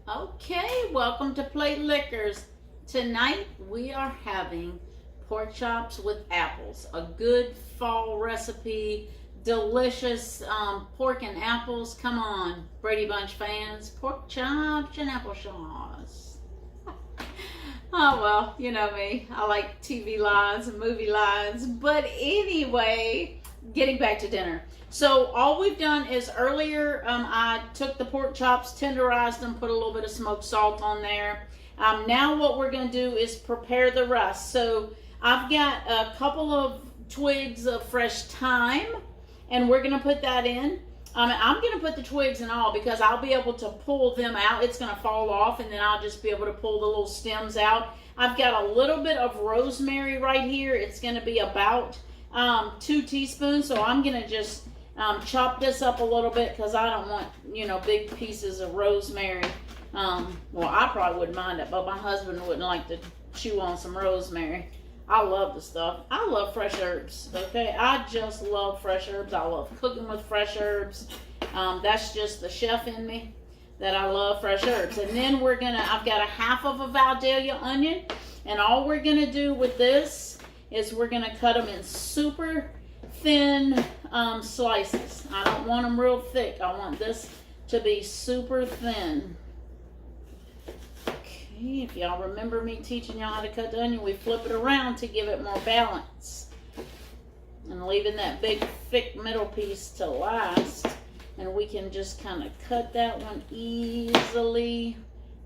Okay, welcome to Plate Liquors. Tonight we are having pork chops with apples. A good fall recipe, delicious pork and apples. Come on, Brady Bunch fans. Pork chops and applesauce. Oh, well, you know me. I like TV lines and movie lines. But anyway, getting back to dinner. So all we've done is earlier I took the pork chops, tenderized them, put a little bit of smoked salt on there. Now what we're going to do is prepare the rest. So I've got a couple of twigs of fresh thyme, and we're going to put that in. I'm going to put the twigs and all because I'll be able to pull them out. It's going to fall off, and then I'll just be able to pull the little stems out. I've got a little bit of rosemary right here. It's going to be about 2 teaspoons, so I'm going to just chop this up a little bit because I don't want, big pieces of rosemary. Well, I probably wouldn't mind it, but my husband wouldn't like to chew on some rosemary. I love the stuff. I love fresh herbs, okay? I just love fresh herbs. I love cooking with fresh herbs. That's just the chef in me that I love fresh herbs. And then I've got a half of a Vidalia onion, and all we're gonna do with this is we're gonna cut them in super thin slices. I don't want them real thick. I want this to be super thin. If y'all remember me teaching y'all how to cut the onion, we flip it around to give it more balance. And leaving that big, thick middle piece to last. And we can just kind of cut that one easily.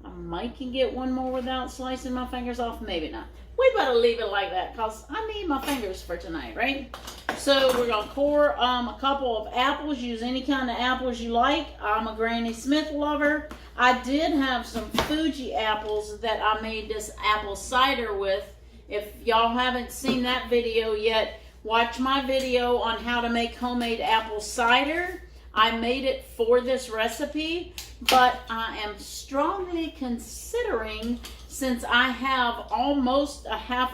I might can get one more without slicing my fingers off. Maybe not. We better leave it like that because I need my fingers for tonight, right? So we're going to core a couple of apples. Use any kind of apples you like. I'm a Granny Smith lover. I did have some Fuji apples that I made this apple cider with. If y'all haven't seen that video yet, watch my video on how to make homemade apple cider. I made it for this recipe, but I am strongly considering, since I have almost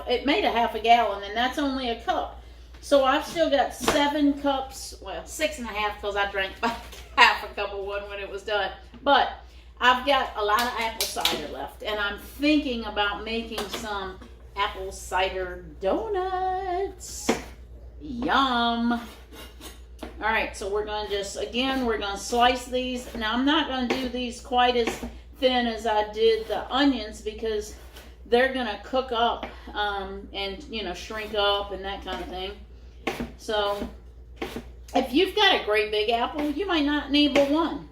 it made a half a gallon, and that's only a cup. So I've still got 7 cups, well, 6.5 because I drank about half a cup of one when it was done. But I've got a lot of apple cider left, and I'm thinking about making some apple cider donuts. Yum. All right, so we're going to slice these. Now, I'm not going to do these quite as thin as I did the onions because they're going to cook up and, shrink up and that kind of thing. So, if you've got a great big apple, you might not need but one.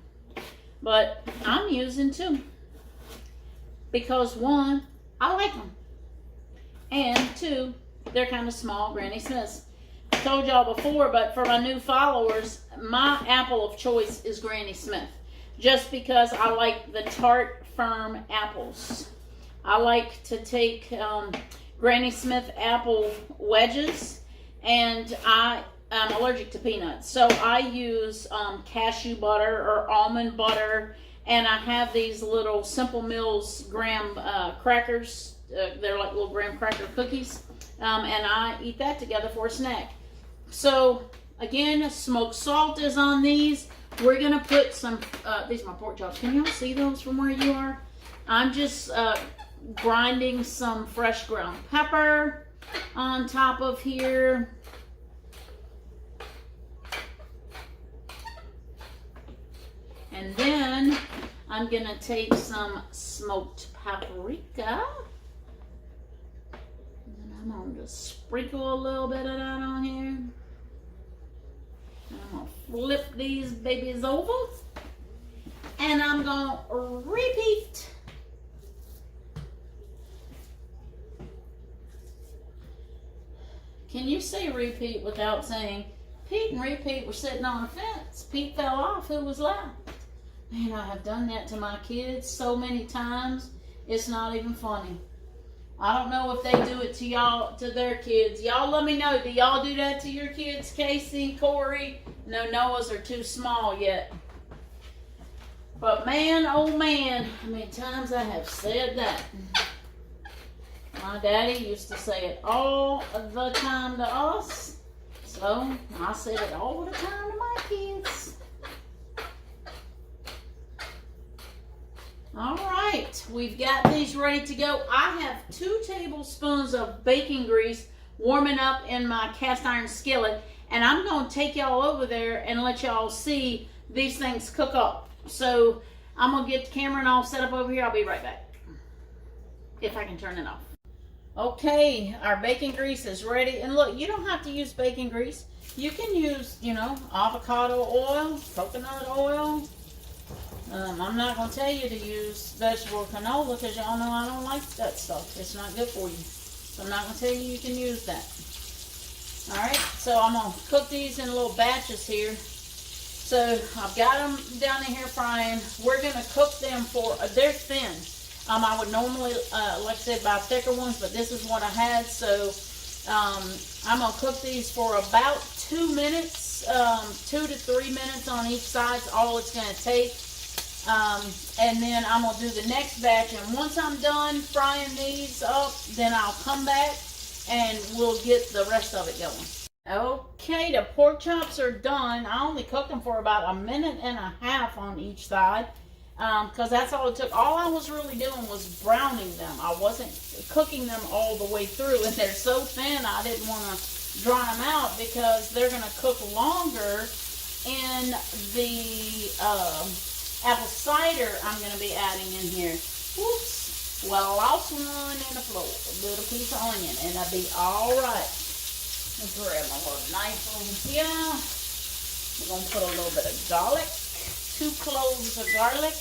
But I'm using 2 because 1, I like them, and 2, they're kind of small, Granny Smiths. I told y'all before, but for my new followers, my apple of choice is Granny Smith, just because I like the tart, firm apples. I like to take Granny Smith apple wedges, and I'm allergic to peanuts, so I use cashew butter or almond butter, and I have these little Simple Mills graham crackers. They're like little graham cracker cookies, and I eat that together for a snack. So again, smoked salt is on these. We're gonna put some. These are my pork chops. Can y'all see those from where you are? I'm just grinding some fresh ground pepper on top of here. And then I'm going to take some smoked paprika. And I'm going to sprinkle a little bit of that on here. And I'm going to flip these babies over. And I'm going to repeat. Can you say repeat without saying, Pete and repeat were sitting on a fence. Pete fell off. Who was left? Man, I have done that to my kids so many times, it's not even funny. I don't know if they do it to y'all, to their kids. Y'all let me know. Do y'all do that to your kids, Casey, Corey? No, Noah's are too small yet. But man, oh man, how many times I have said that. My daddy used to say it all the time to us. So, I said it all the time to my kids. All right, we've got these ready to go. I have 2 tablespoons of bacon grease warming up in my cast iron skillet, and I'm going to take y'all over there and let y'all see these things cook up. So I'm going to get the camera and all set up over here. I'll be right back, if I can turn it off. Okay, our bacon grease is ready. And look, you don't have to use bacon grease. You can use, avocado oil, coconut oil. I'm not going to tell you to use vegetable canola because y'all know I don't like that stuff. It's not good for you. So I'm not going to tell you can use that. Alright, so I'm going to cook these in little batches here. So I've got them down in here frying. We're going to cook them for, they're thin. I would normally, like I said, buy thicker ones, but this is what I had. So I'm going to cook these for about 2 minutes, 2 to 3 minutes on each side. That's all it's going to take. And then I'm going to do the next batch. And once I'm done frying these up, then I'll come back and we'll get the rest of it going. Okay, the pork chops are done. I only cooked them for about 1.5 minutes on each side. Because that's all it took. All I was really doing was browning them. I wasn't cooking them all the way through. And they're so thin, I didn't want to dry them out because they're going to cook longer in the apple cider I'm going to be adding in here. Whoops. Well, I lost one in the floor. A little piece of onion. And that'll be all right. Let's grab my little knife over here. We're going to put a little bit of garlic. 2 cloves of garlic.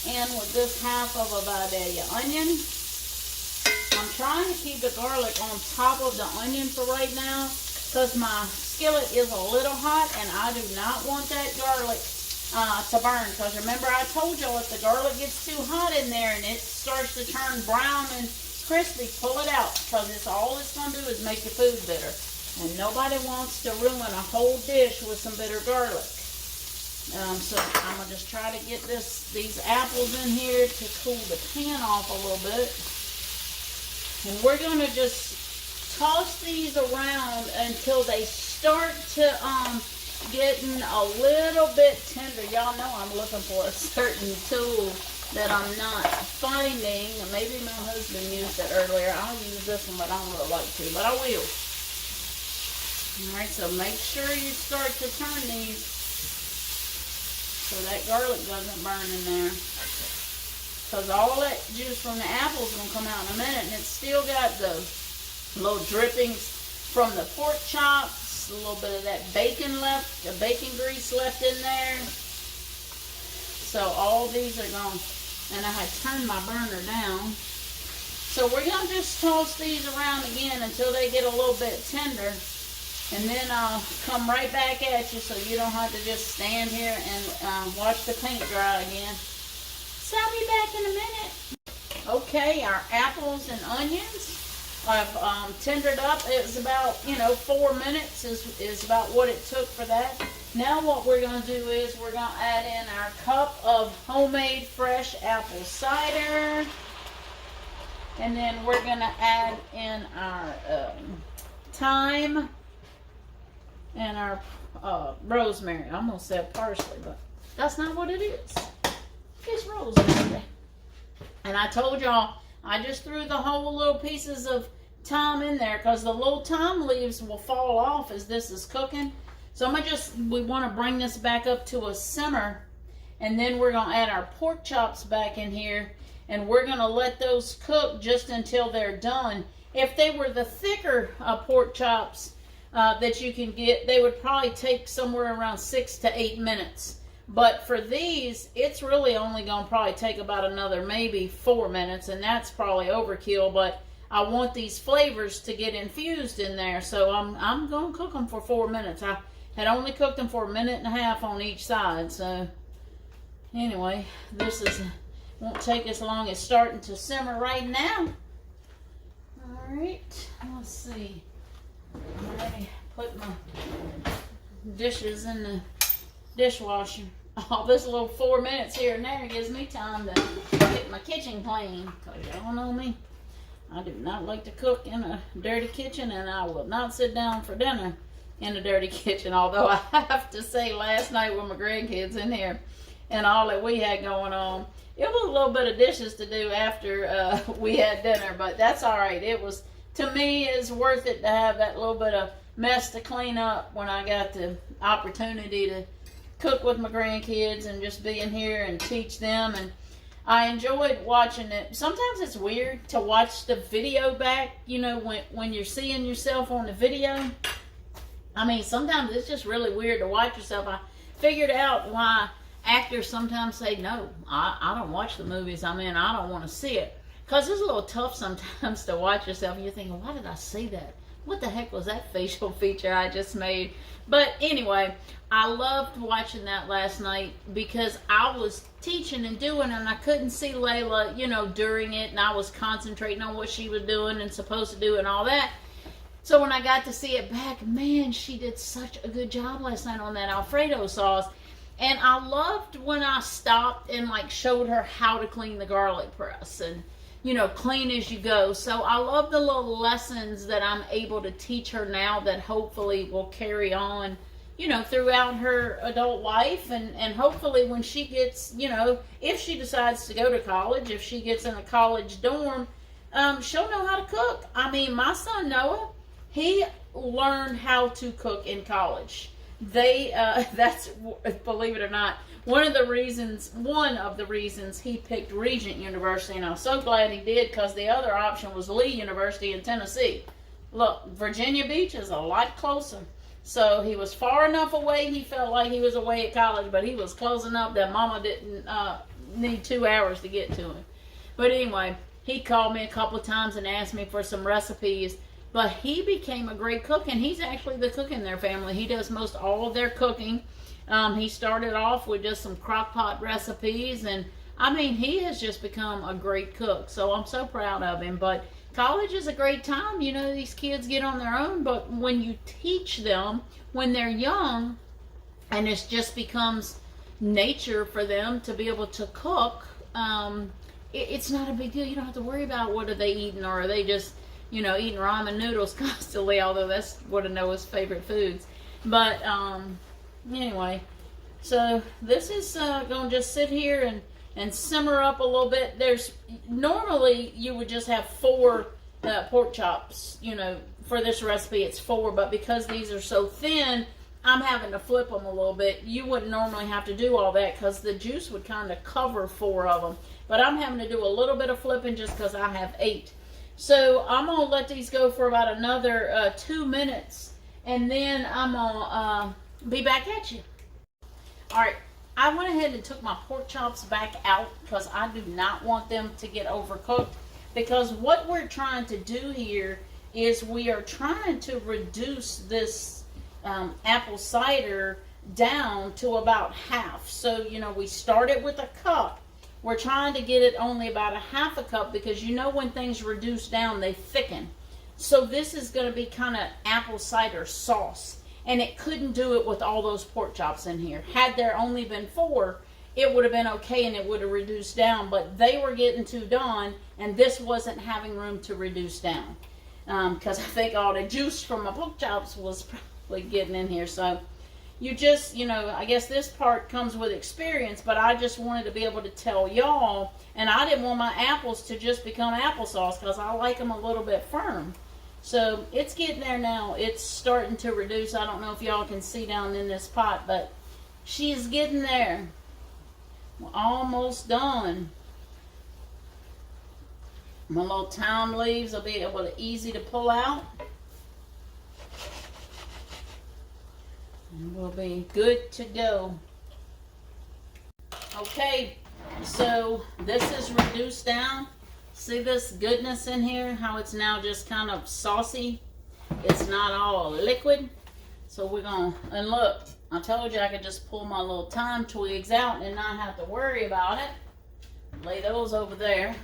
And with this half of a Vidalia onion. I'm trying to keep the garlic on top of the onion for right now because my skillet is a little hot and I do not want that garlic to burn. Because remember I told y'all if the garlic gets too hot in there and it starts to turn brown and crispy, pull it out because all it's going to do is make your food bitter. And nobody wants to ruin a whole dish with some bitter garlic. So I'm going to just try to get these apples in here to cool the pan off a little bit. And we're going to just toss these around until they start to getting a little bit tender. Y'all know I'm looking for a certain tool that I'm not finding. Maybe my husband used it earlier. I'll use this one, but I don't really like to, but I will. Alright, so make sure you start to turn these so that garlic doesn't burn in there. Because all that juice from the apple is going to come out in a minute. And it's still got the little drippings from the pork chops. A little bit of that bacon left. The bacon grease left in there. So all these are gone. And I had turned my burner down. So we're going to just toss these around again until they get a little bit tender. And then I'll come right back at you so you don't have to just stand here and watch the paint dry again. So I'll be back in a minute. Okay, our apples and onions I've tendered up. It was about, 4 minutes is about what it took for that. Now what we're going to do is we're going to add in our cup of homemade fresh apple cider. And then we're going to add in our thyme. And our rosemary. I almost said parsley, but that's not what it is. It's rosemary. And I told y'all, I just threw the whole little pieces of thyme in there because the little thyme leaves will fall off as this is cooking. So we want to bring this back up to a simmer. And then we're going to add our pork chops back in here. And we're going to let those cook just until they're done. If they were the thicker pork chops, that you can get, they would probably take somewhere around 6 to 8 minutes. But for these, it's really only going to probably take about another maybe 4 minutes, and that's probably overkill. But I want these flavors to get infused in there, so I'm going to cook them for 4 minutes. I had only cooked them for 1.5 minutes on each side. So anyway, this won't take as long as starting to simmer right now. All right, let's see. I already put my dishes in the dishwasher. All this little 4 minutes here and there gives me time to get my kitchen clean. Because y'all know me, I do not like to cook in a dirty kitchen, and I will not sit down for dinner in a dirty kitchen. Although I have to say, last night with my grandkids in here and all that we had going on, it was a little bit of dishes to do after we had dinner, but that's all right. It was, to me, it's worth it to have that little bit of mess to clean up when I got the opportunity to cook with my grandkids and just be in here and teach them. And I enjoyed watching it. Sometimes it's weird to watch the video back, you know, when you're seeing yourself on the video. I mean, sometimes it's just really weird to watch yourself. I figured out why actors sometimes say, no, I don't watch the movies I'm in. I don't want to see it. Because it's a little tough sometimes to watch yourself and you're thinking, why did I see that? What the heck was that facial feature I just made? But anyway, I loved watching that last night because I was teaching and doing, and I couldn't see Layla, you know, during it, and I was concentrating on what she was doing and supposed to do and all that. So when I got to see it back, man, she did such a good job last night on that Alfredo sauce. And I loved when I stopped and like showed her how to clean the garlic press and, you know, clean as you go. So I love the little lessons that I'm able to teach her now that hopefully will carry on, you know, throughout her adult life. And hopefully when she gets, you know, if she decides to go to college, if she gets in a college dorm, she'll know how to cook. I mean, my son Noah, he learned how to cook in college. That's, believe it or not, one of the reasons he picked Regent University, and I'm so glad he did, because the other option was Lee University in Tennessee. Look, Virginia Beach is a lot closer. So he was far enough away, he felt like he was away at college, but he was close enough that Mama didn't need 2 hours to get to him. But anyway, he called me a couple of times and asked me for some recipes. But he became a great cook, and he's actually the cook in their family. He does most all of their cooking. He started off with just some crock pot recipes, and I mean, he has just become a great cook. So I'm so proud of him. But college is a great time. You know, these kids get on their own, but when you teach them when they're young, and it just becomes nature for them to be able to cook, it's not a big deal. You don't have to worry about what are they eating, or are they just, you know, eating ramen noodles constantly, although that's one of Noah's favorite foods. But anyway, so this is going to just sit here and simmer up a little bit. Normally you would just have 4 pork chops, you know, for this recipe it's 4, but because these are so thin, I'm having to flip them a little bit. You wouldn't normally have to do all that because the juice would kind of cover 4 of them, but I'm having to do a little bit of flipping just because I have 8. So I'm going to let these go for about another 2 minutes, and then I'm going to be back at you. Alright, I went ahead and took my pork chops back out because I do not want them to get overcooked, because what we're trying to do here is we are trying to reduce this apple cider down to about half. So, you know, we started with a cup. We're trying to get it only about a half a cup, because you know when things reduce down, they thicken. So this is going to be kind of apple cider sauce. And it couldn't do it with all those pork chops in here. Had there only been 4, it would have been okay and it would have reduced down. But they were getting too done, and this wasn't having room to reduce down. Because I think all the juice from my pork chops was probably getting in here. So you just, you know, I guess this part comes with experience, but I just wanted to be able to tell y'all, and I didn't want my apples to just become applesauce because I like them a little bit firm. So it's getting there now. It's starting to reduce. I don't know if y'all can see down in this pot, but she's getting there. We're almost done. My little thyme leaves will be able to easy to pull out. And we'll be good to go. Okay, so this is reduced down. See this goodness in here? How it's now just kind of saucy. It's not all liquid. So we're going to, and look, I told you I could just pull my little thyme twigs out and not have to worry about it. Lay those over there.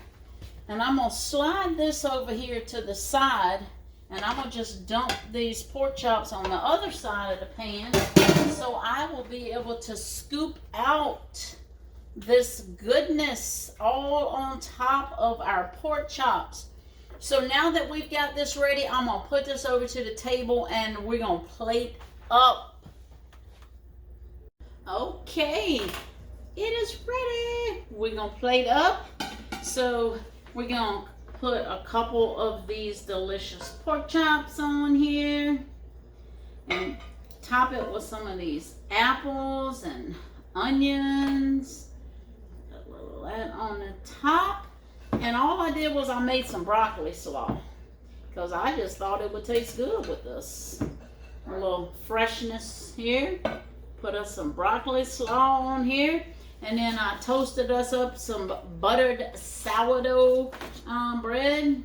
And I'm going to slide this over here to the side. And I'm going to just dump these pork chops on the other side of the pan. So I will be able to scoop out this goodness all on top of our pork chops. So now that we've got this ready, I'm going to put this over to the table and we're going to plate up. Okay. it is ready. We're gonna plate up. So we're gonna put a couple of these delicious pork chops on here and top it with some of these apples and onions. A little of that on the top. And all I did was I made some broccoli slaw because I just thought it would taste good with this. A little freshness here. Put us some broccoli slaw on here. And then I toasted us up some buttered sourdough bread.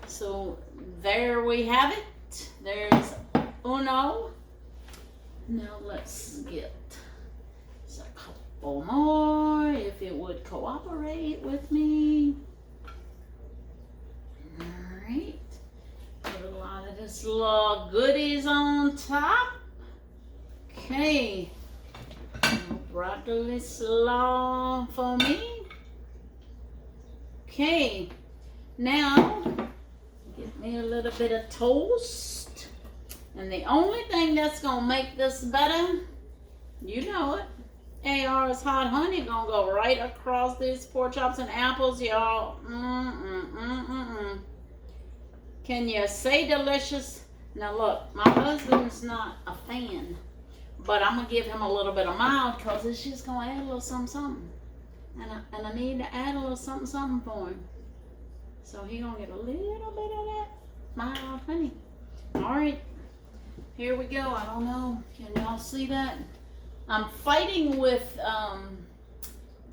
So there we have it. There's uno. Now let's get a couple more, if it would cooperate with me. Alright. Put a lot of this little goodies on top. Okay. Broccoli slaw for me. Okay. Now, get me a little bit of toast. And the only thing that's going to make this better, you know it, AR's hot honey going to go right across these pork chops and apples, y'all. Can you say delicious? Now look, my husband's not a fan, but I'm going to give him a little bit of mild because it's just going to add a little something. And I need to add a little something for him. So he's going to get a little bit of that mild honey. All right. Here we go. I don't know. Can y'all see that? I'm fighting with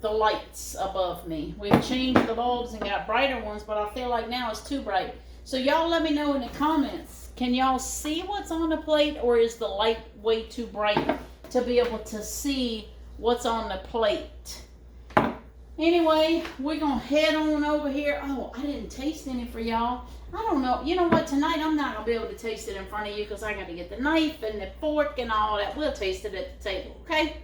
the lights above me. We've changed the bulbs and got brighter ones, but I feel like now it's too bright. So y'all let me know in the comments. Can y'all see what's on the plate, or is the light way too bright to be able to see what's on the plate? Anyway, we're going to head on over here. Oh, I didn't taste any for y'all. I don't know. You know what? Tonight I'm not going to be able to taste it in front of you because I got to get the knife and the fork and all that. We'll taste it at the table, okay?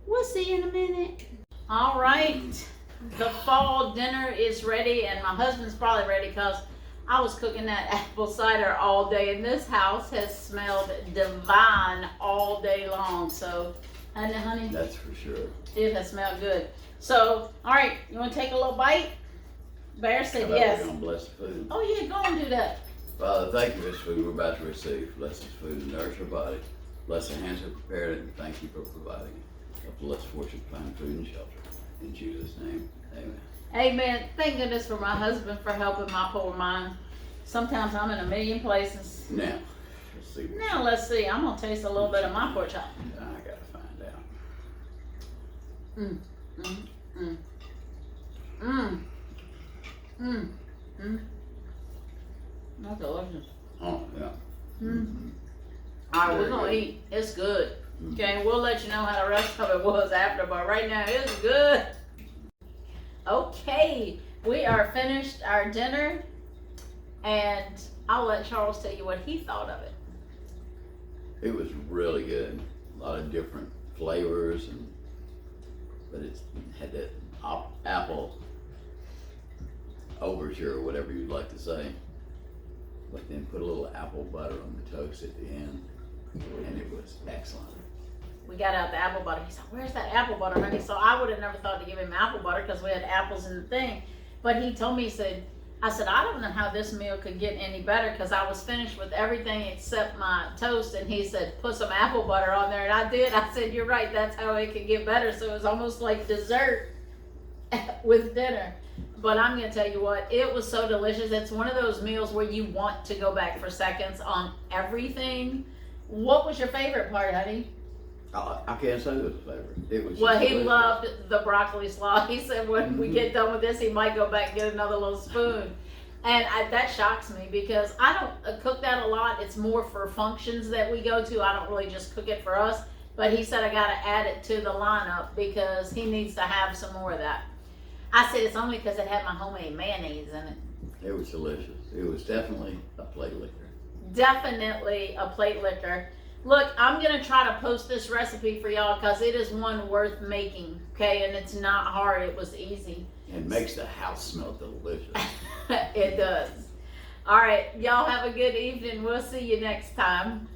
We'll see you in a minute. All right. The fall dinner is ready, and my husband's probably ready because I was cooking that apple cider all day, and this house has smelled divine all day long. So, honey? That's for sure. It has smelled good. So, all right, you want to take a little bite? Bear said yes. We're going to bless the food. Oh, yeah, go and do that. Father, thank you for this food we're about to receive. Bless this food and nourish our body. Bless the hands that prepared it, and thank you for providing it. Help the less fortunate find food and shelter. In Jesus' name, amen. Amen. Thank goodness for my husband for helping my poor mind. Sometimes I'm in a million places. Now, let's see. Let's see. I'm going to taste a little bit of my pork chop. I got to find out. Mmm. Mmm. Mmm. Mmm. Mmm. That's delicious. Oh, yeah. Mm-hmm. All right, we're going to eat. It's good. Okay, we'll let you know how the rest of it was after, but right now it's good. Okay, we are finished our dinner, and I'll let Charles tell you what he thought of it. It was really good. A lot of different flavors, but it had that apple overture, or whatever you'd like to say. But then put a little apple butter on the toast at the end, and it was excellent. We got out the apple butter. He said, "Where's that apple butter, honey?" So I would have never thought to give him apple butter because we had apples in the thing. But he told me, I said, I don't know how this meal could get any better because I was finished with everything except my toast. And he said, put some apple butter on there. And I did. I said, you're right. That's how it could get better. So it was almost like dessert with dinner. But I'm going to tell you what, it was so delicious. It's one of those meals where you want to go back for seconds on everything. What was your favorite part, honey? I can't say it was a favorite. It was. Well, he loved the broccoli slaw. He said when we get done with this, he might go back and get another little spoon. And that shocks me because I don't cook that a lot. It's more for functions that we go to. I don't really just cook it for us. But he said I got to add it to the lineup because he needs to have some more of that. I said it's only because it had my homemade mayonnaise in it. It was delicious. It was definitely a plate liquor. Definitely a plate liquor. Look, I'm going to try to post this recipe for y'all because it is one worth making, okay? And it's not hard. It was easy. It makes the house smell delicious. It does. All right. Y'all have a good evening. We'll see you next time.